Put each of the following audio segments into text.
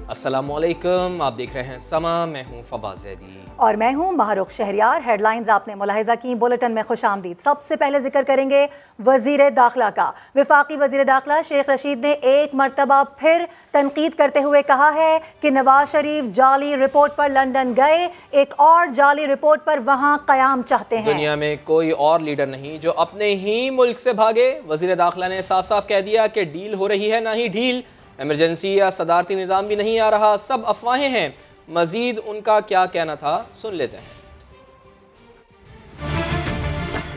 अस्सलामुअलैकुम, आप देख रहे हैं समा। मैं हूं फवाद ज़ैदी और मैं हूं माहरुख शहरियार। हेडलाइंस आपने मुलाहिजा की, बुलेटिन में खुशामदीद। सबसे पहले जिक्र करेंगे वजीर दाखिला का। वफाकी वजीर दाखिला शेख रशीद ने एक मरतबा फिर तनकीद करते हुए कहा है कि नवाज शरीफ जाली रिपोर्ट पर लंदन गए, एक और जाली रिपोर्ट पर वहां कयाम चाहते हैं। दुनिया में कोई और लीडर नहीं जो अपने ही मुल्क से भागे। वजीर दाखिला ने साफ साफ कह दिया कि डील हो रही है, ना ही ढील। इमरजेंसी या सदारती निज़ाम भी नहीं आ रहा, सब अफवाहें हैं। मजीद उनका क्या कहना था, सुन लेते हैं।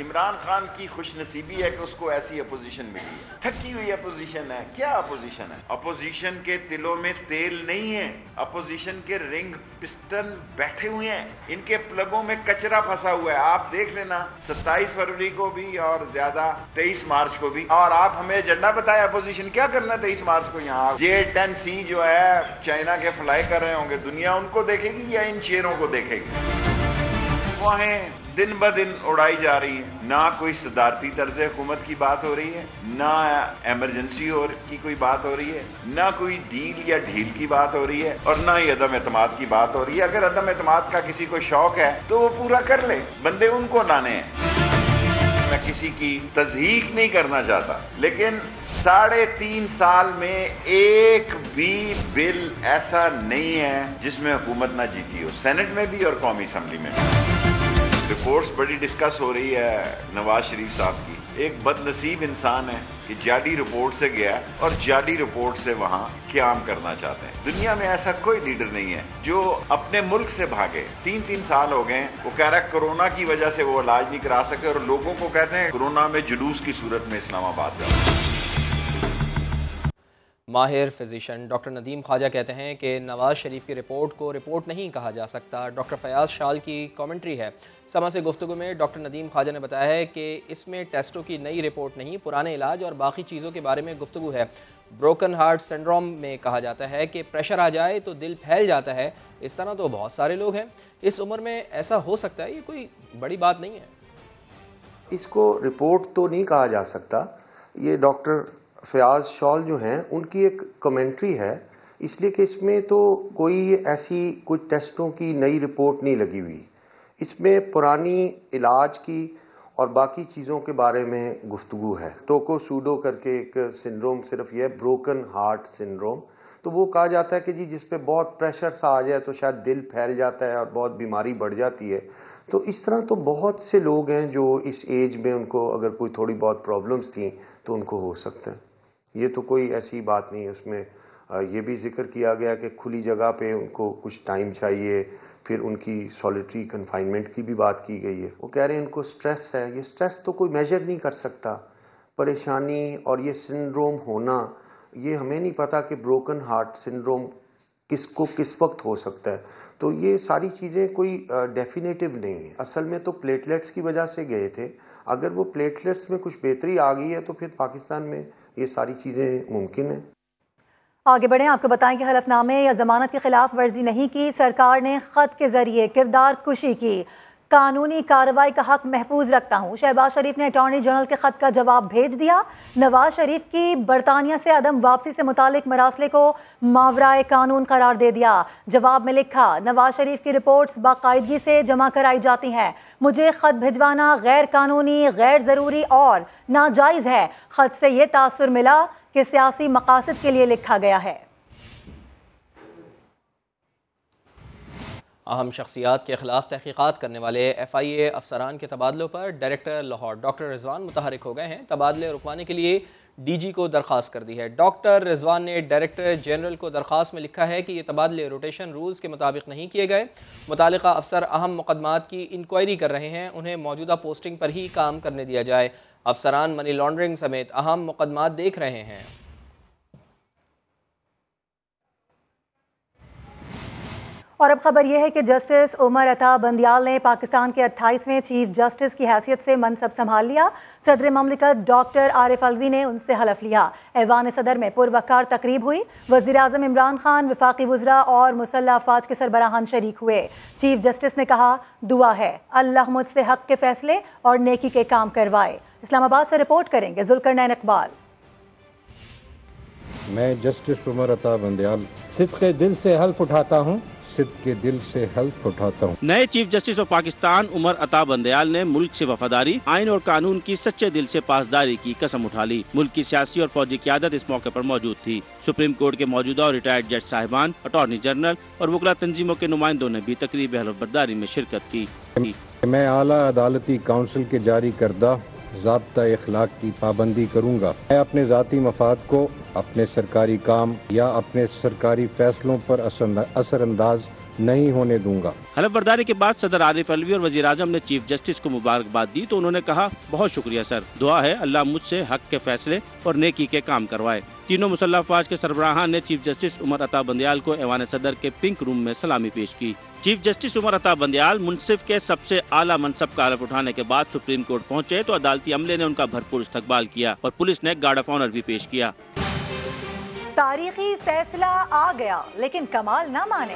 इमरान खान की खुशनसीबी है कि उसको ऐसी अपोजिशन मिली है। थकी हुई अपोजिशन है। क्या अपोजिशन है? अपोजिशन के तिलों में तेल नहीं है। अपोजिशन के रिंग पिस्टन बैठे हुए हैं, इनके प्लगों में कचरा फंसा हुआ है। आप देख लेना 27 फरवरी को भी और ज्यादा 23 मार्च को भी। और आप हमें एजेंडा बताए अपोजिशन क्या करना है 23 मार्च को। यहाँ J-10C जो है चाइना के फ्लाई कर रहे होंगे, दुनिया उनको देखेगी या इन शेरों को देखेगी? वहां दिन ब दिन उड़ाई जा रही है। ना कोई सदारती तर्ज हुकूमत की बात हो रही है, ना एमरजेंसी की कोई बात हो रही है, ना कोई डील या ढील की बात हो रही है, और ना ही अदम एतमाद की बात हो रही है। अगर अदम एतमाद का किसी को शौक है तो वो पूरा कर ले, बंदे उनको लाने हैं। मैं किसी की तज़हीक नहीं करना चाहता, लेकिन 3.5 साल में एक भी बिल ऐसा नहीं है जिसमें हुकूमत ना जीती हो, सेनेट में भी और कौमी असम्बली में भी। रिपोर्ट्स बड़ी डिस्कस हो रही है नवाज शरीफ साहब की। एक बदनसीब इंसान है कि जाली रिपोर्ट से गया और जाली रिपोर्ट से वहां क़याम करना चाहते हैं। दुनिया में ऐसा कोई लीडर नहीं है जो अपने मुल्क से भागे। 3 साल हो गए, वो कह रहा है कोरोना की वजह से वो इलाज नहीं करा सके, और लोगों को कहते हैं कोरोना में जुलूस की सूरत में इस्लामाबाद जाओ। माहिर फिजिशियन डॉक्टर नदीम ख्वाजा कहते हैं कि नवाज शरीफ की रिपोर्ट को रिपोर्ट नहीं कहा जा सकता। डॉक्टर फयाज शाल की कमेंट्री है। समा से गुफ्तगू में डॉक्टर नदीम ख्वाजा ने बताया है कि इसमें टेस्टों की नई रिपोर्ट नहीं, पुराने इलाज और बाकी चीज़ों के बारे में गुफ्तगू है। ब्रोकन हार्ट सिंड्रोम में कहा जाता है कि प्रेशर आ जाए तो दिल फैल जाता है। इस तरह तो बहुत सारे लोग हैं, इस उम्र में ऐसा हो सकता है, ये कोई बड़ी बात नहीं है। इसको रिपोर्ट तो नहीं कहा जा सकता। ये डॉक्टर फयाज शॉल जो हैं उनकी एक कमेंट्री है, इसलिए कि इसमें तो कोई ऐसी कुछ टेस्टों की नई रिपोर्ट नहीं लगी हुई। इसमें पुरानी इलाज की और बाकी चीज़ों के बारे में गुफ्तगू है। टोकोसूडो करके एक सिंड्रोम सिर्फ ये है, ब्रोकन हार्ट सिंड्रोम। तो वो कहा जाता है कि जी जिस पे बहुत प्रेशर सा आ जाए तो शायद दिल फैल जाता है और बहुत बीमारी बढ़ जाती है। तो इस तरह तो बहुत से लोग हैं जो इस एज में उनको अगर कोई थोड़ी बहुत प्रॉब्लम्स थी तो उनको हो सकता है। ये तो कोई ऐसी बात नहीं है। उसमें ये भी जिक्र किया गया कि खुली जगह पे उनको कुछ टाइम चाहिए, फिर उनकी सॉलिटरी कन्फाइनमेंट की भी बात की गई है। वो कह रहे हैं इनको स्ट्रेस है। ये स्ट्रेस तो कोई मेजर नहीं कर सकता। परेशानी और ये सिंड्रोम होना, ये हमें नहीं पता कि ब्रोकन हार्ट सिंड्रोम किसको किस वक्त हो सकता है। तो ये सारी चीज़ें कोई डेफिनेटिव नहीं है। असल में तो प्लेटलेट्स की वजह से गए थे। अगर वो प्लेटलेट्स में कुछ बेहतरी आ गई है तो फिर पाकिस्तान में ये सारी चीज़ें मुमकिन है। आगे बढ़ें, आपको बताएं कि हलफनामे या जमानत की खिलाफ वर्जी नहीं की। सरकार ने ख़त के जरिए किरदार कुशी की। कानूनी कार्रवाई का हक महफूज रखता हूँ। शहबाज शरीफ ने अटॉर्नी जनरल के ख़त का जवाब भेज दिया। नवाज शरीफ की बरतानिया से अदम वापसी से मुतालिक मरासले को मावराए कानून करार दे दिया। जवाब में लिखा, नवाज शरीफ की रिपोर्ट्स बाकायदगी से जमा कराई जाती हैं। मुझे ख़त भिजवाना गैर कानूनी, गैर ज़रूरी और नाजायज़ है। ख़त से ये तासुर मिला कि सियासी मकासद के लिए लिखा गया है। अहम शख्सियात के खिलाफ तहकीकात करने वाले FIA अफसरान के तबादलों पर डायरेक्टर लाहौर डॉक्टर रिजवान मुतहरिक हो गए हैं। तबादले रुकवाने के लिए DG को दरख्वास्त कर दी है। डॉक्टर रिजवान ने डायरेक्टर जनरल को दरख्वास्त में लिखा है कि ये तबादले रोटेशन रूल्स के मुताबिक नहीं किए गए। मुतालिका अफसर अहम मुकदमात की इंक्वायरी कर रहे हैं, उन्हें मौजूदा पोस्टिंग पर ही काम करने दिया जाए। अफसरान मनी लॉन्ड्रिंग समेत अहम मुकदमात देख रहे हैं। और अब खबर यह है कि जस्टिस उमर अता बंदियाल ने पाकिस्तान के 28वें चीफ जस्टिस की हैसियत से मनसब संभाल लिया। सदर ममलिकत डॉक्टर आरिफ अलवी ने उनसे हलफ लिया। ऐवान सदर में पुरवकार तकरीब हुई। वज़ीर आज़म इमरान खान, वफाकी वज़रा और मुसल्लह अफवाज के सरबराहान शरीक हुए। चीफ जस्टिस ने कहा, दुआ है अल्लाह मुझसे हक के फैसले और नेकी के काम करवाए। इस्लामाबाद से रिपोर्ट करेंगे जुल्करनैन इकबाल। मैं जस्टिस उमर अता बंदयाल सिद्क़े दिल से हल्फ उठाता हूँ, सिद्क़े दिल से हल्फ उठाता हूँ। नए chief justice of Pakistan Umar Ata Bandial ने मुल्क से वफादारी, आइन और कानून की सच्चे दिल से पासदारी की कसम उठा ली। मुल्क की सियासी और फौजी क़यादत इस मौके पर मौजूद थी। सुप्रीम कोर्ट के मौजूदा और रिटायर्ड जज साहिबान, अटॉर्नी जनरल और वकला तंजीमों के नुमाइंदों ने भी तकरीब हल्फबर्दारी में शिरकत की। मैं आला अदालती काउंसिल के जारी करदा ज़ाब्ता इखलाक की पाबंदी करूँगा। मैं अपने ज़ाती मफाद को अपने सरकारी काम या अपने सरकारी फैसलों पर असरअंदाज नहीं होने दूंगा। हलफ बर्दारी के बाद सदर आरिफ अलवी और वज़ीर आज़म ने चीफ जस्टिस को मुबारकबाद दी तो उन्होंने कहा, बहुत शुक्रिया सर, दुआ है अल्लाह मुझसे हक के फैसले और नेकी के काम करवाए। तीनों मुसल्लह अफवाज के सरबराहान ने चीफ जस्टिस उमर अता बंदयाल को ऐवान सदर के पिंक रूम में सलामी पेश की। चीफ जस्टिस उमर अता बंदयाल मुंसिफ के सबसे आला मनसब का हलफ उठाने के बाद सुप्रीम कोर्ट पहुँचे तो अदालती अमले ने उनका भरपूर इस्तकबाल किया और पुलिस ने गार्ड ऑफ ऑनर भी पेश किया। तारीखी फैसला आ गया, लेकिन कमाल ना माने।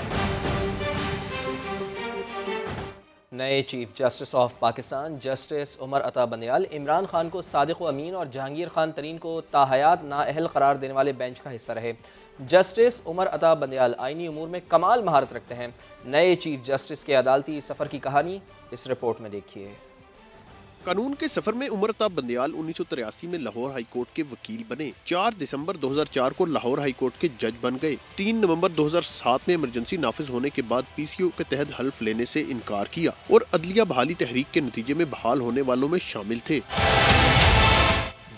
नए chief justice of Pakistan justice Umar Ata Bandial Imran Khan को सादिक व अमीन और जहांगीर खान तरीन को ताहयात नाअहल करार देने वाले बेंच का हिस्सा रहे। जस्टिस उमर अता बंदयाल आईनी उमूर में कमाल महारत रखते हैं। नए चीफ जस्टिस के अदालती सफ़र की कहानी इस रिपोर्ट में देखिए। कानून के सफर में उमर अता बंदयाल 1983 में लाहौर हाई कोर्ट के वकील बने। 4 दिसंबर 2004 को लाहौर हाई कोर्ट के जज बन गए। 3 नवंबर 2007 में इमरजेंसी नाफिज होने के बाद पीसीओ के तहत हल्फ लेने से इनकार किया और अदलिया बहाली तहरीक के नतीजे में बहाल होने वालों में शामिल थे।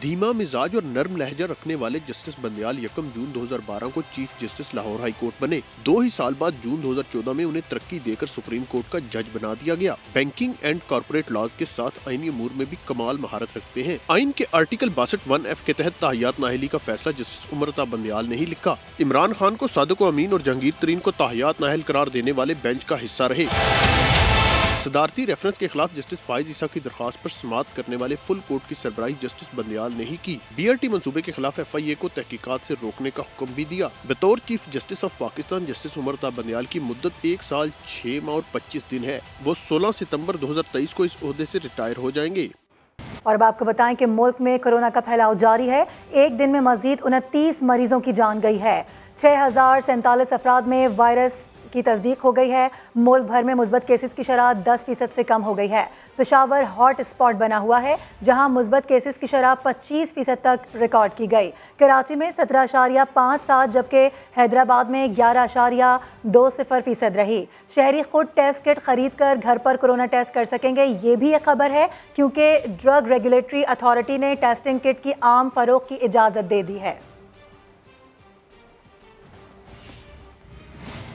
धीमा मिजाज और नर्म लहजा रखने वाले जस्टिस बंदयाल 1 जून 2012 को chief justice Lahore high court बने। 2 ही साल बाद जून 2014 में उन्हें तरक्की देकर सुप्रीम कोर्ट का जज बना दिया गया। बैंकिंग एंड कॉर्पोरेट लॉज के साथ आईनी अमूर में भी कमाल महारत रखते हैं। आइन के आर्टिकल 62(1)(f) के तहत ताहियात नाअहली का फैसला जस्टिस उमर अता बंदयाल ने ही लिखा। इमरान खान को सादिक व अमीन और जहांगीर तरीन को ताहियात नाअहल करार देने वाले बेंच का हिस्सा रहे। सदारती रेफरेंस के खिलाफ जस्टिस फाइज ईसा की दरखास्त पर समाअत करने वाले फुल कोर्ट की सरबराही जस्टिस बंदयाल ने ही की। BRT मंसूबे के खिलाफ FIA को तहकीकात से रोकने का हुक्म भी दिया। बतौर chief justice of Pakistan justice Umar Ata Bandial की मुद्दत 1 साल 6 माह और 25 दिन है। वो 16 सितंबर 2023 को इस ओहदे से रिटायर हो जाएंगे। और अब आपको बताएं कि मुल्क में कोरोना का फैलाव जारी है। एक दिन में मजीद 29 मरीजों की जान गई है। 6047 अफराद में वायरस की तस्दीक हो गई है। मुल्क भर में मुस्बत केसेस की शरह 10% से कम हो गई है। पेशावर हॉट स्पॉट बना हुआ है जहां मुस्बत केसेस की शरह 25% तक रिकॉर्ड की गई। कराची में 17.57 जबकि हैदराबाद में 11.20% रही। शहरी खुद टेस्ट किट खरीद कर घर पर कोरोना टेस्ट कर सकेंगे, ये भी एक खबर है क्योंकि ड्रग रेगुलेटरी अथॉरिटी ने टेस्टिंग किट की आम फरोख्त की इजाज़त दे दी है।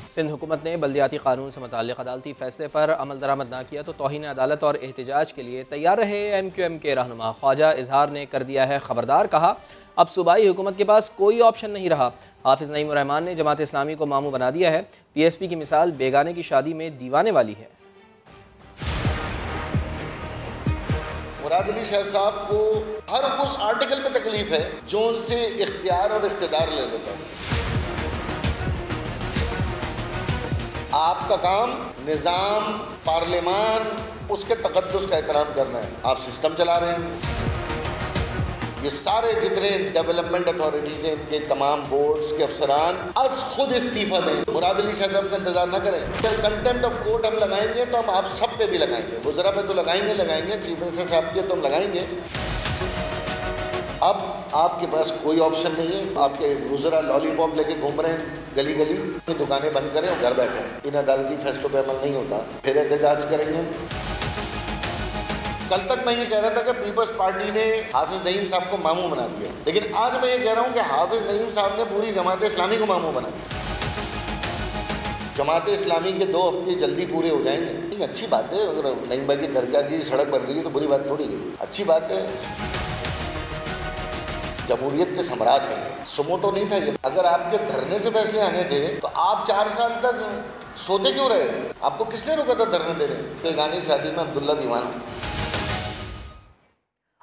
सिंध हुकूमत ने बल्दियाती कानून से मुताल्लिक़ अदालती फैसले पर अमल दरामद ना किया तो तौहीन अदालत और एहतजाज के लिए तैयार रहे। MQM के रहनुमा ख्वाजा इजहार ने कर दिया है खबरदार। कहा, अब सूबाई हुकूमत के पास कोई ऑप्शन नहीं रहा। हाफिज नईम रहमान ने जमात इस्लामी को मामू बना दिया है। PSP की मिसाल बेगाने की शादी में दीवाने वाली है। मुराद अली शाह साहब को हर उस आर्टिकल में तकलीफ है जो उनसे इख्तियार और इख्तिदार ले लेता है। आपका काम निज़ाम, पार्लियामान, उसके तक़द्दुस का एहतराम करना है। आप सिस्टम चला रहे हैं। ये सारे जितने डेवलपमेंट अथॉरिटीज़ हैं, इनके तमाम बोर्ड्स के अफसरान आज खुद इस्तीफ़ा दें। मुराद अली शाह साहब का इंतजार ना करें। अगर कंटेम्प्ट ऑफ कोर्ट हम लगाएंगे तो हम आप सब पे भी लगाएंगे। वज़रा पे तो लगाएंगे, चीफ मिनिस्टर साहब के तो हम लगाएंगे। अब आपके पास कोई ऑप्शन नहीं है। आपके वज़रा लॉलीपॉप लेके घूम रहे हैं गली गली। ये दुकानें बंद करें और घर बैठे। इन अदालती फैसलों पे अमल नहीं होता, फिर एहतजाज करेंगे। कल तक मैं ये कह रहा था कि पीपल्स पार्टी ने हाफिज नईम साहब को मामू बना दिया, लेकिन आज मैं ये कह रहा हूँ कि हाफिज नईम साहब ने पूरी जमात इस्लामी को मामू बना दिया। जमात इस्लामी के 2 हफ्ते जल्दी पूरे हो जाएंगे। ये अच्छी बात है। अगर नईम भाई के घर के आगे सड़क बन रही है तो बुरी बात थोड़ी है, अच्छी बात है। जमहूरियत के सम्राट हैं, सुमोटो नहीं था ये। अगर आपके धरने से फैसले आने थे तो आप 4 साल तक सोते क्यों रहे? आपको किसने रोका था धरने देने? बेगानी शादी में अब्दुल्ला दीवाना।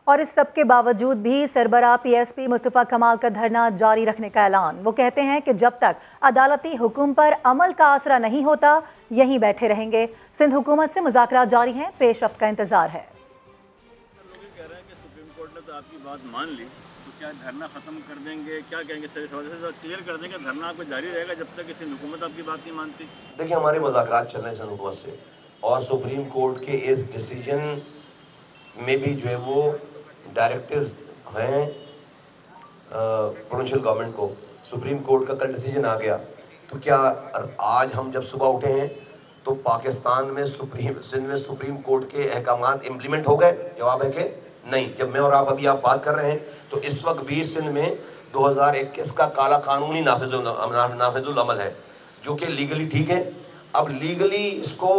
और इस सब के बावजूद भी सरबराह PSP मुस्तफ़ा कमाल का धरना जारी रखने का ऐलान। वो कहते हैं कि जब तक अदालती हुक्म पर अमल का आसरा नहीं होता यहीं बैठे रहेंगे। सिंध हुकूमत से मुज़ाकरात जारी हैं, पेशरफ्त का इंतजार है। लोग कह रहे हैं कि सुप्रीम कोर्ट ने तो आपकी बात मान ली, तो क्या धरना ख़त्म कर देंगे, क्या कहेंगे? सर क्लियर कर देंगे धरना आपको जारी रहेगा जब तक किसी हुकूमत आपकी बात नहीं मानती? देखिए, हमारे मुज़ाकरात चल रहे हैं सिंध हुकूमत से और सुप्रीम कोर्ट के इस डिसीजन में भी जो है वो डायरेक्टिव्स हैं प्रोविंशियल गवर्नमेंट को। सुप्रीम कोर्ट का कल डिसीजन आ गया, तो क्या आज हम जब सुबह उठे हैं तो पाकिस्तान में सिंध में सुप्रीम कोर्ट के अहकामात इम्प्लीमेंट हो गए? जवाब है कि नहीं। जब मैं और आप बात कर रहे हैं तो इस वक्त भी सिंध में 2021 का काला कानून ही नाफिजुल अमल है, जो कि लीगली ठीक है। अब लीगली इसको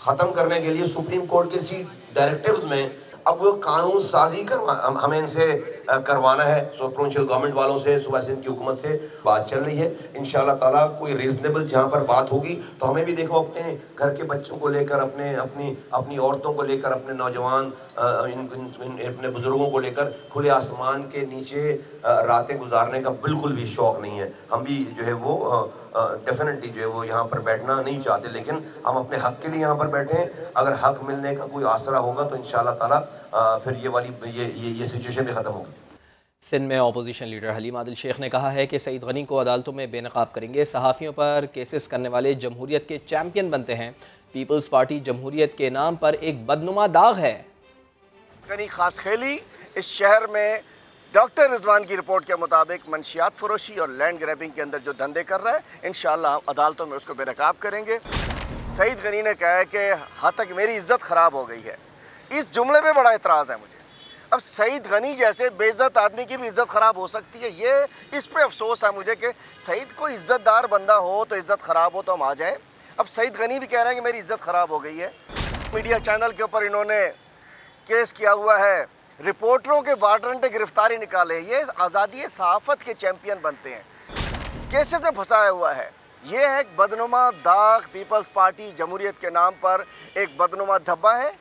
ख़त्म करने के लिए सुप्रीम कोर्ट के इसी डायरेक्टिव्स में अब वो कानून साजी हमें इनसे करवाना है। सो प्रोविंशियल गवर्नमेंट वालों से, सूबा सिंध की हुकूमत से बात चल रही है। इंशाल्लाह ताला कोई रीजनेबल जहाँ पर बात होगी तो हमें भी देखो अपने घर के बच्चों को लेकर, अपनी औरतों को लेकर, अपने नौजवान अपने बुजुर्गों को लेकर खुले आसमान के नीचे रातें गुजारने का बिल्कुल भी शौक़ नहीं है। हम भी जो है वो डेफिनेटली जो है वो यहाँ पर बैठना नहीं चाहते, लेकिन हम अपने हक के लिए यहाँ पर बैठे हैं। अगर हक मिलने का कोई आसरा होगा तो इंशाल्लाह ताला फिर ये सिचुएशन भी ख़त्म होगी। सिंध में अपोजिशन लीडर हलीम आदिल शेख ने कहा है कि सईद गनी को अदालतों में बेनकाब करेंगे। सहाफ़ियों पर केसेस करने वाले जमहूरियत के चैम्पियन बनते हैं। पीपल्स पार्टी जमहूरियत के नाम पर एक बदनुमा दाग है। गनी खास खेली इस शहर में डॉक्टर रिजवान की रिपोर्ट के मुताबिक मंशियात फरोशी और लैंड ग्रैबिंग के अंदर जो धंधे कर रहा है, इंशाअल्लाह हम अदालतों में उसको बेनकाब करेंगे। सईद गनी ने कहा है कि हाँ तक मेरी इज्जत ख़राब हो गई है। इस जुमले में बड़ा एतराज़ है मुझे। अब सईद गनी जैसे बेइज्जत आदमी की भी इज्जत ख़राब हो सकती है, ये इस पे अफसोस है मुझे कि सईद कोई इज्जतदार बंदा हो तो इज्जत ख़राब हो तो हम आ जाए। अब सईद गनी भी कह रहे हैं कि मेरी इज्जत ख़राब हो गई है। मीडिया चैनल के ऊपर इन्होंने केस किया हुआ है, रिपोर्टरों के वारंट गिरफ्तारी निकाले, ये आज़ादी सहाफ़त के चैम्पियन बनते हैं, केसेस में फंसाया हुआ है। ये है एक बदनुमा दाग, पीपल्स पार्टी जमहूरियत के नाम पर एक बदनुमा धब्बा है।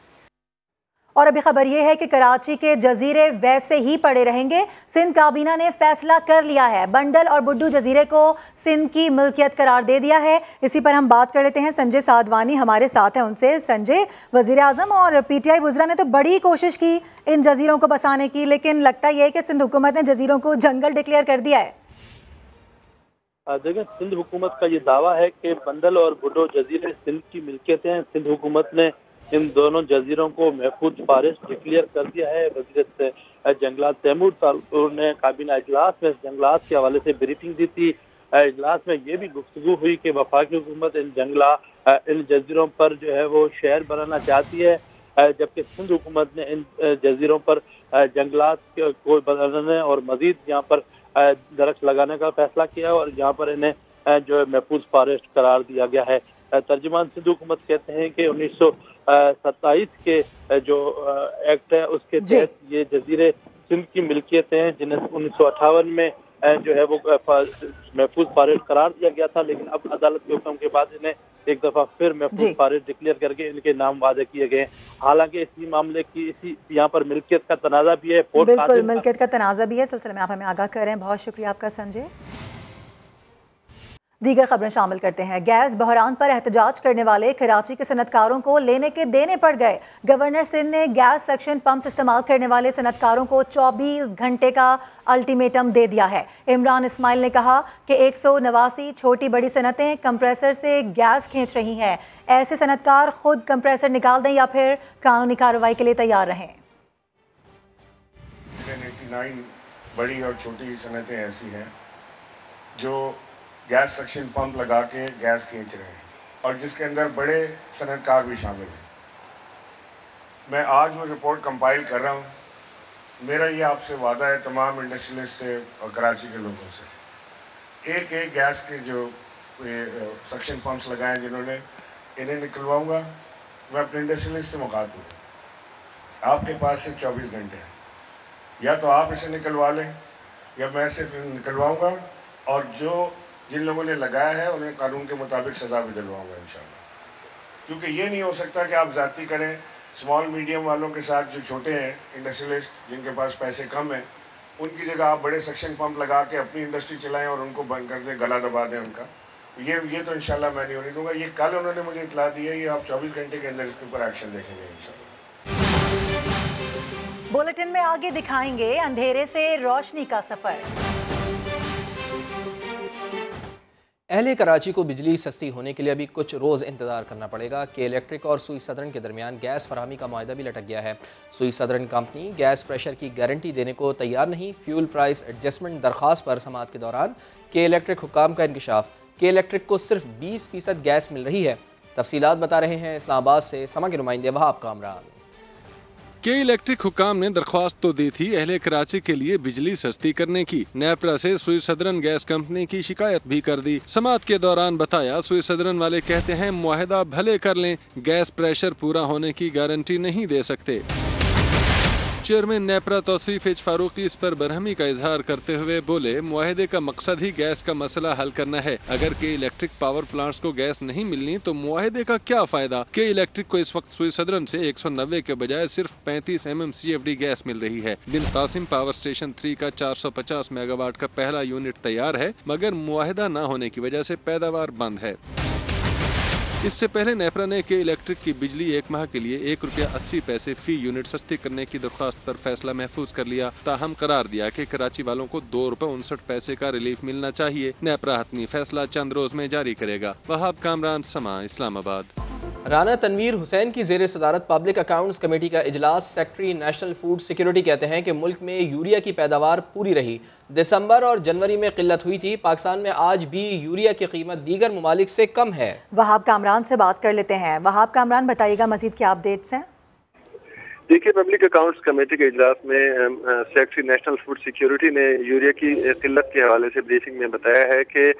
और अभी खबर यह है कि कराची के जजीरे वैसे ही पड़े रहेंगे। सिंध काबीना ने फैसला कर लिया है, बंडल और बुड्डू जजीरे को सिंध की मिल्कियत करार दे दिया है। इसी पर हम बात कर लेते हैं। संजय साधवानी हमारे साथ हैं, उनसे। संजय, वजीर आजम और पीटीआई वुज़रा ने तो बड़ी कोशिश की इन जजीरों को बसाने की, लेकिन लगता यह है कि सिंध हुकूमत ने जजीरों को जंगल डिक्लेयर कर दिया है। देखिए, सिंध हुकूमत का ये दावा है कि बंडल और बुड्डो जजीरे सिंध की मिल्कियत हैं। सिंध हुकूमत ने इन दोनों जजीरों को महफूज फॉरेस्ट डिक्लेयर कर दिया है। वज़ीर जंगलात तैमूर तालुर ने काबीना इजलास में जंगलात के हवाले से ब्रीफिंग दी थी। इजलास में ये भी गुफ्तगू हुई कि वफाकी हुकूमत इन जजीरों पर जो है वो शहर बनाना चाहती है, जबकि सिंध हुकूमत ने इन जजीरों पर जंगलात को बनाने और मजीद यहाँ पर दरख्त लगाने का फैसला किया और यहाँ पर इन्हें जो है महफूज फॉरेस्ट करार दिया गया है। तर्जुमान सिंध हुकूमत कहते हैं कि 1927 के जो एक्ट है उसके तहत ये जजीरे सिंध की मिल्कियत हैं, जिन्हें 1958 में जो है वो महफूज फॉरेस्ट करार दिया गया था, लेकिन अब अदालत के हुक्म के बाद इन्हें एक दफा फिर महफूज फॉरेस्ट डिक्लेयर करके इनके नाम वादे किए गए। हालांकि इसी मामले की इसी यहाँ पर मिल्कियत का तनाज़ा भी है। बिल्कुल, मिल्कियत का तनाज़ा भी है। सिलसिले में आप हमें आगाह कर रहे हैं, बहुत शुक्रिया आपका संजय। दीगर खबरें शामिल करते हैं। गैस बहरान पर एहतजाज करने वाले कराची के सनतकारों को लेने के देने पड़ गए। गवर्नर सिंध ने गैस सेक्शन पंप्स इस्तेमाल करने वाले सनतकारों को 24 घंटे का अल्टीमेटम दे दिया है। इमरान इस्माइल ने कहा कि 189 छोटी बड़ी सनतें कंप्रेसर से गैस खींच रही हैं। ऐसे सनतकार खुद कंप्रेसर निकाल दें या फिर कानूनी कार्रवाई के लिए तैयार रहें। 89 बड़ी और छोटी सनतें ऐसी हैं जो गैस सक्शन पंप लगा के गैस खींच रहे हैं और जिसके अंदर बड़े सनतकार भी शामिल हैं। मैं आज वो रिपोर्ट कंपाइल कर रहा हूँ। मेरा ये आपसे वादा है तमाम इंडस्ट्रियलिस्ट से और कराची के लोगों से, एक एक गैस के जो सक्शन पंप्स लगाए जिन्होंने, इन्हें निकलवाऊँगा। मैं अपने इंडस्ट्रियलिस्ट से मुखातिब हूँ। आपके पास सिर्फ 24 घंटे हैं, या तो आप इसे निकलवा लें या मैं सिर्फ निकलवाऊँगा और जिन लोगों ने लगाया है उन्हें कानून के मुताबिक सज़ा भी दिलवाऊंगा इंशाल्लाह। क्योंकि ये नहीं हो सकता कि आप ज़ाती करें स्मॉल मीडियम वालों के साथ, जो छोटे हैं इंडस्ट्रियलिस्ट जिनके पास पैसे कम हैं, उनकी जगह आप बड़े सक्शन पंप लगा के अपनी इंडस्ट्री चलाएं और उनको बंद कर दें, गला दबा दें उनका। ये तो इंशाल्लाह मैं नहीं होने दूँगा। ये कल उन्होंने मुझे इतला दी है, ये आप 24 घंटे के अंदर इसके ऊपर एक्शन देखेंगे इंशाल्लाह। बुलेटिन में आगे दिखाएंगे अंधेरे से रोशनी का सफर। अहले कराची को बिजली सस्ती होने के लिए अभी कुछ रोज़ इंतज़ार करना पड़ेगा कि इलेक्ट्रिक और सुई सदरन के दरमियान गैस फराहमी का माहिदा भी लटक गया है। सुई सदरन कंपनी गैस प्रेशर की गारंटी देने को तैयार नहीं। फ्यूल प्राइस एडजस्टमेंट दरख्वास्त पर समाअत के दौरान के इलेक्ट्रिक हुक्काम का इंकशाफ, के इलेक्ट्रिक को सिर्फ 20% गैस मिल रही है। तफसीलात बता रहे हैं इस्लामाबाद से समा के नुमाइंदे वहाब कामरान। के इलेक्ट्रिक हुकाम ने दरख्वास्त तो दी थी अहले कराची के लिए बिजली सस्ती करने की। नेपरा से सुई सदरन गैस कंपनी की शिकायत भी कर दी। समाअत के दौरान बताया, सुई सदरन वाले कहते हैं मुआहदा भले कर लें, गैस प्रेशर पूरा होने की गारंटी नहीं दे सकते। चेयरमैन नेपरा तौसीफ एच फारूकी इस पर बरहमी का इजहार करते हुए बोले, मुआहदे का मकसद ही गैस का मसला हल करना है। अगर के इलेक्ट्रिक पावर प्लांट्स को गैस नहीं मिलनी तो मुआहदे का क्या फायदा। के इलेक्ट्रिक को इस वक्त सुई सदरन से 190 के बजाय सिर्फ 35 MMCFD गैस मिल रही है। बिन कासिम पावर स्टेशन 3 का 450 मेगावाट का पहला यूनिट तैयार है, मगर मुआहदा न होने की वजह से पैदावार बंद है। इससे पहले नेपरा ने के इलेक्ट्रिक की बिजली एक माह के लिए ₹1.80 फी यूनिट सस्ती करने की दरख्वास्त पर फैसला महफूज कर लिया। ताहम करार दिया कि कराची वालों को ₹2.59 का रिलीफ मिलना चाहिए। नेपरा हतमी फैसला चंद रोज में जारी करेगा। वहाब कामरान, समा, इस्लामाबाद। राना तनवीर हुसैन की ज़ेर सदारत पब्लिक अकाउंट्स कमेटी का इजलास। सेक्रेटरी नेशनल फूड सिक्योरिटी कहते हैं कि मुल्क में यूरिया की पैदावार पूरी रही। दिसंबर और जनवरी में किल्लत हुई थी। पाकिस्तान में आज भी यूरिया की कीमत दीगर ममालिक से कम है। वहाब कामरान से बात कर लेते हैं। वहाब कामरान, बताइएगा मजीद क्या अपडेट्स हैं? देखिए, पब्लिक अकाउंट्स कमेटी के इजलास में सेक्रेटरी नेशनल फूड सिक्योरिटी ने यूरिया की किल्लत के हवाले से ब्रीफिंग में बताया है कि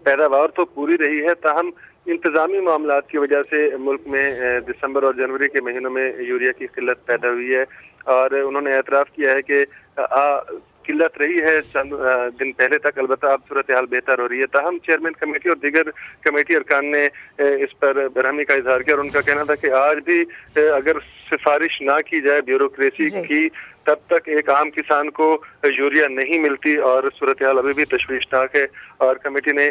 पैदावार तो पूरी रही है, ताहम इंतजामी मामलात की वजह से मुल्क में दिसंबर और जनवरी के महीनों में यूरिया की किल्लत पैदा हुई है। और उन्होंने एतराफ़ किया है कि किल्लत रही है चंद दिन पहले तक, अलबत्ता अब सूरत हाल बेहतर हो रही है। ताहम चेयरमैन कमेटी और दीगर कमेटी अरकान ने इस पर बरहमी का इजहार किया और उनका कहना था कि आज भी अगर सिफारिश ना की जाए ब्यूरोक्रेसी की, तब तक एक आम किसान को यूरिया नहीं मिलती और सूरत हाल अभी भी तशवीशनाक है। और कमेटी ने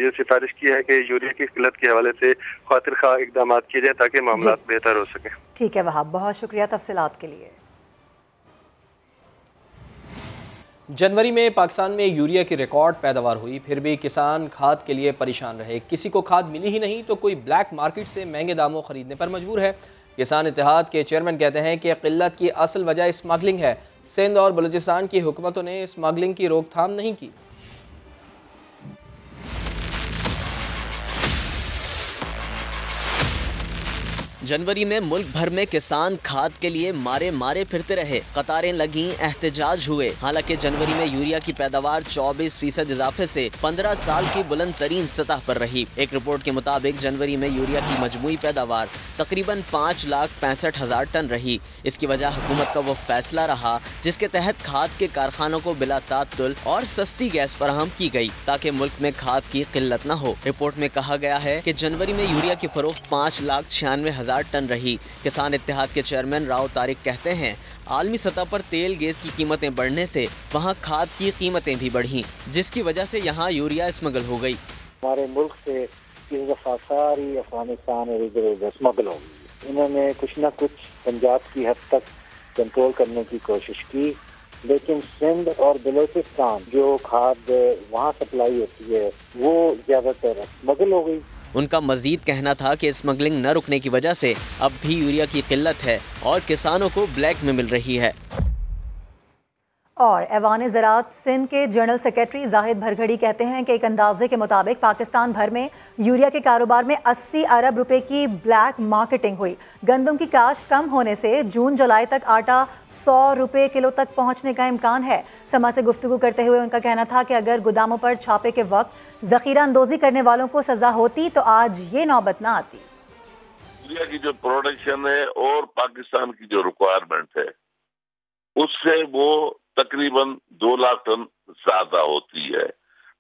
ये सिफारिश की है कि यूरिया की किल्लत के हवाले से खातिर खा इकदाम किए जाए ताकि मामला बेहतर हो सके। ठीक है वहाब, बहुत शुक्रिया तफसीलात के लिए। जनवरी में पाकिस्तान में यूरिया की रिकॉर्ड पैदावार हुई, फिर भी किसान खाद के लिए परेशान रहे। किसी को खाद मिली ही नहीं तो कोई ब्लैक मार्केट से महंगे दामों खरीदने पर मजबूर है। किसान इत्तेहाद के चेयरमैन कहते हैं कि किल्लत की असल वजह स्मगलिंग है। सिंध और बलूचिस्तान की हुकूमतों ने स्मगलिंग की रोकथाम नहीं की। जनवरी में मुल्क भर में किसान खाद के लिए मारे मारे फिरते रहे, कतारें लगी, एहतजाज हुए। हालांकि जनवरी में यूरिया की पैदावार 24% इजाफे से 15 साल की बुलंद तरीन सतह पर रही। एक रिपोर्ट के मुताबिक जनवरी में यूरिया की मजमूई पैदावार तकरीबन 5,65,000 टन रही। इसकी वजह हुकूमत का वो फैसला रहा जिसके तहत खाद के कारखानों को बिला तात्तुल और सस्ती गैस फराहम की गई ताकि मुल्क में खाद की किल्लत न हो। रिपोर्ट में कहा गया है कि जनवरी में यूरिया की फरोख्त 5,96,000 टन रही। किसान इत्तेहाद के चेयरमैन राव तारिक कहते हैं, आलमी सतह पर तेल गैस की कीमतें बढ़ने से वहाँ खाद की कीमतें भी बढ़ी, जिसकी वजह से यहाँ यूरिया स्मगल हो गई। हमारे मुल्क से इस दफा सारी अफगानिस्तान और इधर उधर स्मगल हो गई। इन्होंने कुछ न कुछ पंजाब की हद तक कंट्रोल करने की कोशिश की, लेकिन सिंध और बलूचिस्तान जो खाद वहाँ सप्लाई होती है वो ज्यादातर स्मगल हो गई। उनका मजीद कहना था कि स्मगलिंग न रुकने की वजह से अब भी यूरिया की किल्लत है और किसानों को ब्लैक में मिल रही है। और ऐवान ज़राअत सिंध के जनरल सेक्रेटरी जाहिद भरघड़ी कहते हैं कि एक अंदाजे के मुताबिक पाकिस्तान भर में यूरिया के कारोबार में 80 अरब रुपए की ब्लैक मार्केटिंग हुई। गंदम की काश्त कम होने से जून जुलाई तक आटा 100 रुपए किलो तक पहुंचने का इम्कान है। समा से गुफ्तगू करते हुए उनका कहना था कि अगर गोदामों पर छापे के वक्त जखीरा अंदोजी करने वालों को सजा होती तो आज ये नौबत ना आती। यूरिया की जो प्रोडक्शन है और पाकिस्तान की जो रिक्वायरमेंट है उससे वो तकरीबन 2 लाख टन ज्यादा होती है।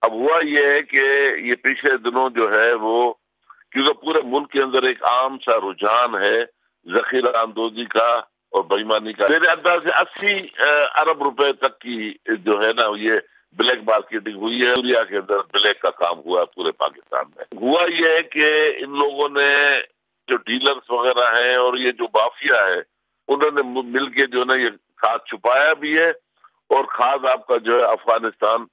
अब हुआ ये है कि ये पिछले दिनों जो है वो क्योंकि पूरे मुल्क के अंदर एक आम सा रुझान है जखीरा अंदोजी का और बेईमानी का। मेरे अंदाज से 80 अरब रुपए तक की जो है ना ये ब्लैक मार्केटिंग हुई है। यूरिया के अंदर ब्लैक का काम हुआ है पूरे पाकिस्तान में। हुआ ये है कि इन लोगों ने जो डीलर्स वगैरह हैं और ये जो माफिया है उन्होंने मिलके जो ना ये खाद छुपाया भी है और खाद आपका जो है अफगानिस्तान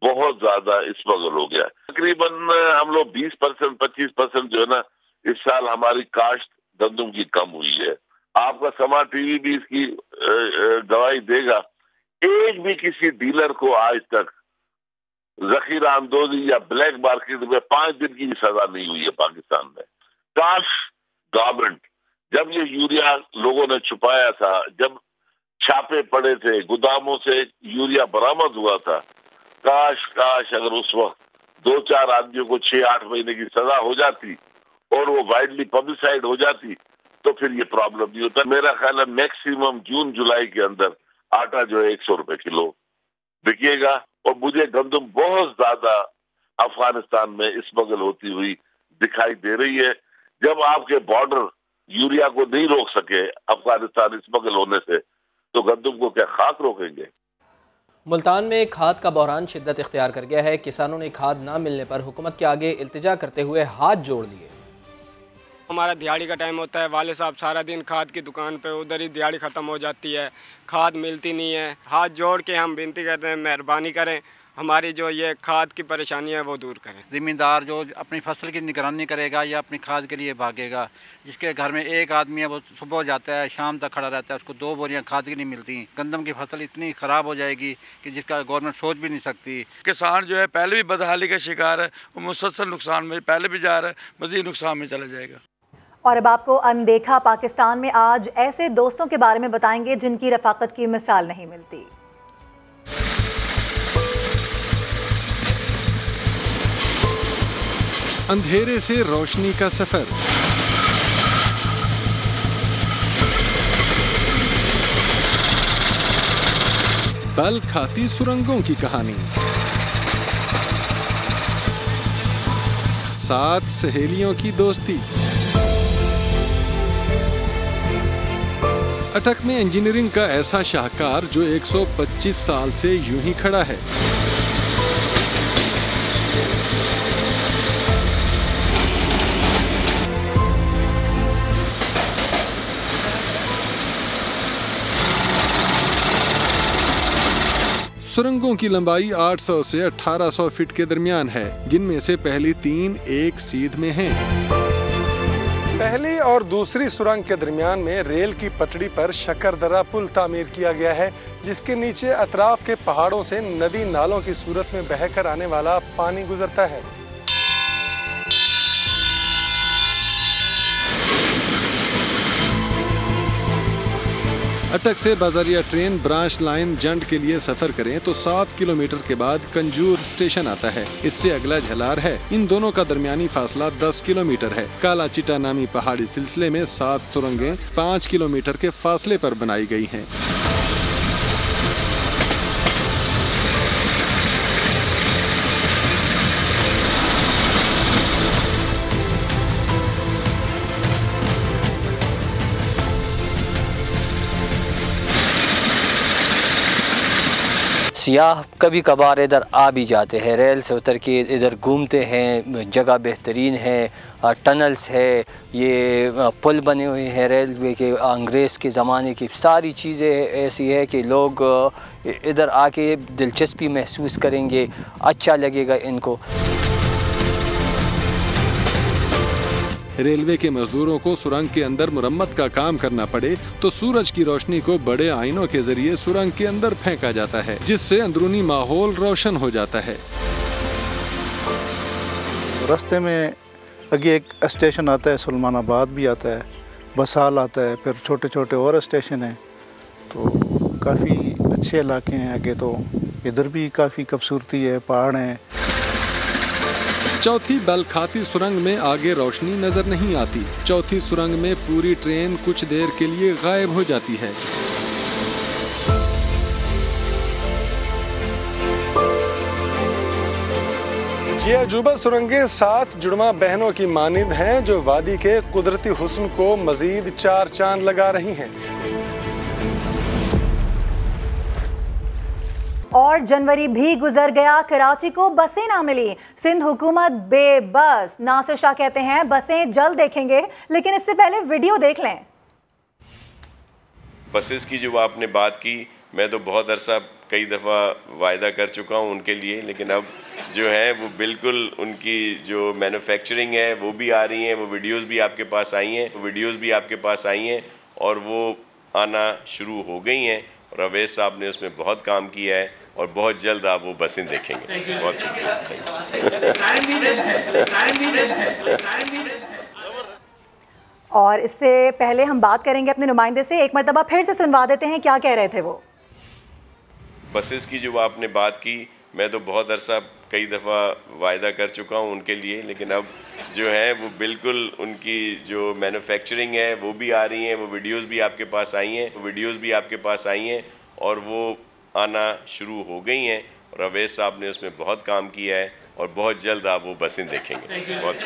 बहुत ज्यादा स्मगल हो गया। तकरीबन हम लोग 20% 25% जो है ना इस साल हमारी काश्त गंदम की कम हुई है। आपका समा टीवी भी इसकी गवाही देगा। एक भी किसी डीलर को आज तक जखीरा अंदोजी या ब्लैक मार्केट में 5 दिन की सजा नहीं हुई है पाकिस्तान में। काश गवर्नमेंट जब ये यूरिया लोगों ने छुपाया था, जब छापे पड़े थे, गोदामों से यूरिया बरामद हुआ था, काश अगर उस वक्त 2-4 आदमियों को 6-8 महीने की सजा हो जाती और वो वाइडली पब्लिसाइड हो जाती तो फिर ये प्रॉब्लम नहीं होता। मेरा ख्याल है मैक्सिमम जून जुलाई के अंदर आटा जो है 100 रुपए किलो बिकेगा। और मुझे गंदम बहुत ज्यादा अफगानिस्तान में स्मगल होती हुई दिखाई दे रही है। जब आपके बॉर्डर यूरिया को नहीं रोक सके अफगानिस्तान स्मगल होने से, तो गंदम को क्या खाक रोकेंगे। मुल्तान में खाद का बहरान शिद्दत इख्तियार कर गया है। किसानों ने खाद ना मिलने पर हुकूमत के आगे इल्तिजा करते हुए हाथ जोड़ लिए। हमारा दिहाड़ी का टाइम होता है, वाले साहब सारा दिन खाद की दुकान पे, उधर ही दिहाड़ी ख़त्म हो जाती है, खाद मिलती नहीं है। हाथ जोड़ के हम विनती करते हैं, मेहरबानी करें, हमारी जो ये खाद की परेशानी है वो दूर करें। ज़मींदार जो अपनी फसल की निगरानी करेगा या अपनी खाद के लिए भागेगा, जिसके घर में एक आदमी है वो सुबह जाता है शाम तक खड़ा रहता है, उसको 2 बोरियां खाद की नहीं मिलती। गंदम की फसल इतनी ख़राब हो जाएगी कि जिसका गवर्नमेंट सोच भी नहीं सकती। किसान जो है पहले भी बदहाली का शिकार है, वो मुसलसल नुकसान में पहले भी जा रहा है, मज़ीद नुकसान में चला जाएगा। और अब आपको अनदेखा पाकिस्तान में आज ऐसे दोस्तों के बारे में बताएंगे जिनकी रफाकत की मिसाल नहीं मिलती। अंधेरे से रोशनी का सफर, बल खाती सुरंगों की कहानी, 7 सहेलियों की दोस्ती, अटक में इंजीनियरिंग का ऐसा शाहकार जो 125 साल से यूं ही खड़ा है। सुरंगों की लंबाई 800 से 1800 फीट के दरमियान है, जिनमें से पहली 3 एक सीध में हैं। पहली और दूसरी सुरंग के दरमियान में रेल की पटड़ी पर शकरदरा पुल तामीर किया गया है, जिसके नीचे अतराफ के पहाड़ों से नदी नालों की सूरत में बहकर आने वाला पानी गुजरता है। अटक से बाजारिया ट्रेन ब्रांच लाइन जंड के लिए सफर करें तो 7 किलोमीटर के बाद कंजूर स्टेशन आता है। इससे अगला झलार है। इन दोनों का दरमियानी फासला 10 किलोमीटर है। काला चिटा नामी पहाड़ी सिलसिले में 7 सुरंगें 5 किलोमीटर के फासले पर बनाई गई हैं। सियाह कभी कभार इधर आ भी जाते हैं, रेल से उतर के इधर घूमते हैं। जगह बेहतरीन है, टनल्स है, ये पुल बने हुए हैं रेलवे के, अंग्रेज़ के ज़माने की सारी चीज़ें ऐसी है कि लोग इधर आके दिलचस्पी महसूस करेंगे, अच्छा लगेगा इनको। रेलवे के मजदूरों को सुरंग के अंदर मुरम्मत का काम करना पड़े तो सूरज की रोशनी को बड़े आईनों के जरिए सुरंग के अंदर फेंका जाता है, जिससे अंदरूनी माहौल रोशन हो जाता है। रास्ते में आगे एक स्टेशन आता है, सुलेमानाबाद भी आता है, बसाल आता है, फिर छोटे छोटे और स्टेशन हैं, तो काफ़ी अच्छे इलाके हैं आगे। तो इधर भी काफ़ी खूबसूरती है, पहाड़ हैं। चौथी बलखाती सुरंग में आगे रोशनी नजर नहीं आती। चौथी सुरंग में पूरी ट्रेन कुछ देर के लिए गायब हो जाती है। ये अजूबा सुरंगें 7 जुड़वा बहनों की मानिंद हैं, जो वादी के कुदरती हुस्न को मजीद 4 चांद लगा रही हैं। और जनवरी भी गुजर गया, कराची को बसें ना मिली। सिंध हुकूमत बेबस। नासिर शाह कहते हैं बसें जल्द देखेंगे, लेकिन इससे पहले वीडियो देख लें। बसेस की जो आपने बात की, मैं तो बहुत अरसा कई दफ़ा वायदा कर चुका हूँ उनके लिए, लेकिन अब जो है वो बिल्कुल उनकी जो मैन्युफैक्चरिंग है वो भी आ रही हैं, वो वीडियोस भी आपके पास आई हैं और वो आना शुरू हो गई हैं और अवैस साहब ने उसमें बहुत काम किया है और बहुत जल्द आप वो बसें देखेंगे। बहुत और इससे पहले हम बात करेंगे अपने नुमाइंदे से, एक मरतबा फिर से सुनवा देते हैं क्या कह रहे थे वो। बसेस की जो आपने बात की, मैं तो बहुत अरसा कई दफ़ा वायदा कर चुका हूँ उनके लिए, लेकिन अब जो है वो बिल्कुल उनकी जो मैन्युफैक्चरिंग है वो भी आ रही हैं, वो वीडियोस भी आपके पास आई हैं और वो आना शुरू हो गई हैं और अवैस साहब ने उसमें बहुत काम किया है और बहुत जल्द आप वो बसें देखेंगे। बहुत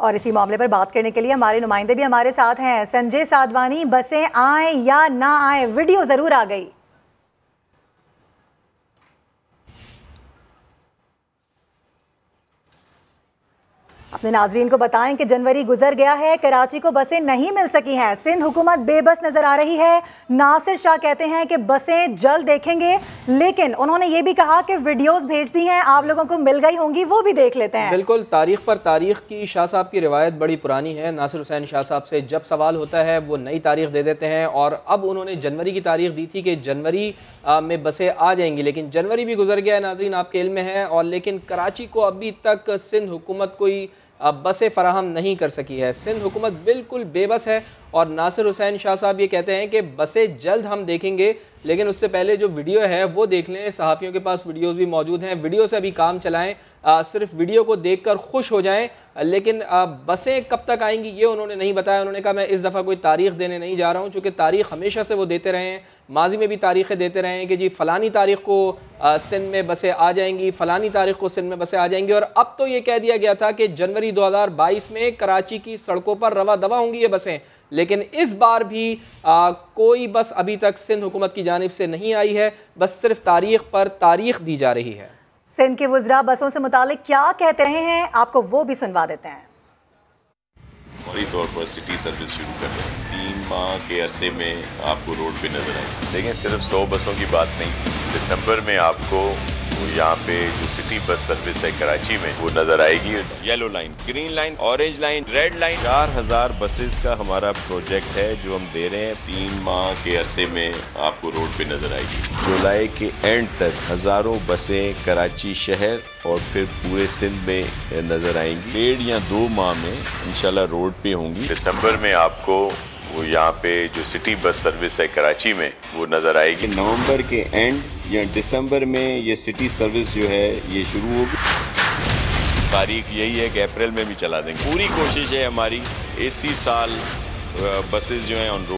और इसी मामले पर बात करने के लिए हमारे नुमाइंदे भी हमारे साथ हैं। संजय साधवानी, बसें आए या ना आए, वीडियो जरूर आ गई। अपने नाजरीन को बताएं कि जनवरी गुजर गया है, कराची को बसें नहीं मिल सकी हैं, सिंध हुकूमत बेबस नजर आ रही है। नासिर शाह कहते हैं कि बसें जल्द देखेंगे, लेकिन उन्होंने ये भी कहा कि वीडियोस भेज दी हैं, आप लोगों को मिल गई होंगी, वो भी देख लेते हैं। बिल्कुल, तारीख पर तारीख की शाह साहब की रिवायत बड़ी पुरानी है। नासिर हुसैन शाह साहब से जब सवाल होता है वो नई तारीख दे देते हैं और अब उन्होंने जनवरी की तारीख दी थी कि जनवरी में बसें आ जाएंगी, लेकिन जनवरी भी गुजर गया है नाज़रीन, आपके इल्म में है। और लेकिन कराची को अभी तक सिंध हुकूमत कोई बसें फराहम नहीं कर सकी है। सिंध हुकूमत बिल्कुल बेबस है और नासिर हुसैन शाह साहब ये कहते हैं कि बसें जल्द हम देखेंगे, लेकिन उससे पहले जो वीडियो है वो देख लें। सहाफ़ियों के पास वीडियोस भी मौजूद हैं, वीडियो से अभी काम चलाएं, सिर्फ वीडियो को देखकर खुश हो जाएं, लेकिन बसें कब तक आएंगी ये उन्होंने नहीं बताया। उन्होंने कहा मैं इस दफ़ा कोई तारीख़ देने नहीं जा रहा हूँ, चूँकि तारीख़ हमेशा से वो देते रहे हैं, माजी में भी तारीख़ें देते रहे हैं कि जी फ़लानी तारीख़ को सिंध में बसें आ जाएंगी, फ़लानी तारीख़ को सिंध में बसें आ जाएंगी। और अब तो ये कह दिया गया था कि जनवरी 2022 में कराची की सड़कों पर रवा दवा होंगी ये बसें, लेकिन इस बार भी कोई बस अभी तक सिंध हुकूमत की जानिब से नहीं आई है, बस सिर्फ तारीख पर तारीख दी जा रही है। सिंध के वुज़रा बसों से मुतालिक क्या कहते रहे हैं, आपको वो भी सुनवा देते हैं। फौरी तौर पर सिटी सर्विस शुरू कर रहे हैं, 3 माह के अरसे में आपको रोड पे नजर आएगी। लेकिन सिर्फ 100 बसों की बात नहीं थी, दिसंबर में आपको यहाँ पे जो सिटी बस सर्विस है कराची में वो नजर आएगी। Yellow line, green line, orange line, red line, 4000 buses का हमारा प्रोजेक्ट है जो हम दे रहे हैं। 3 माह के अरसे में आपको रोड पे नजर आएगी। जुलाई के एंड तक हजारों बसें कराची शहर और फिर पूरे सिंध में नजर आएंगी। 1.5 या 2 माह में इंशाल्लाह रोड पे होंगी। दिसंबर में आपको वो यहाँ पे जो सिटी बस सर्विस है कराची में वो नजर आएगी। नवंबर के एंड या दिसंबर में ये सिटी सर्विस जो है ये शुरू होगी। तारीख यही है कि अप्रैल में भी चला देंगे। पूरी कोशिश है हमारी इसी साल बसेस जो हैं ऑन रोड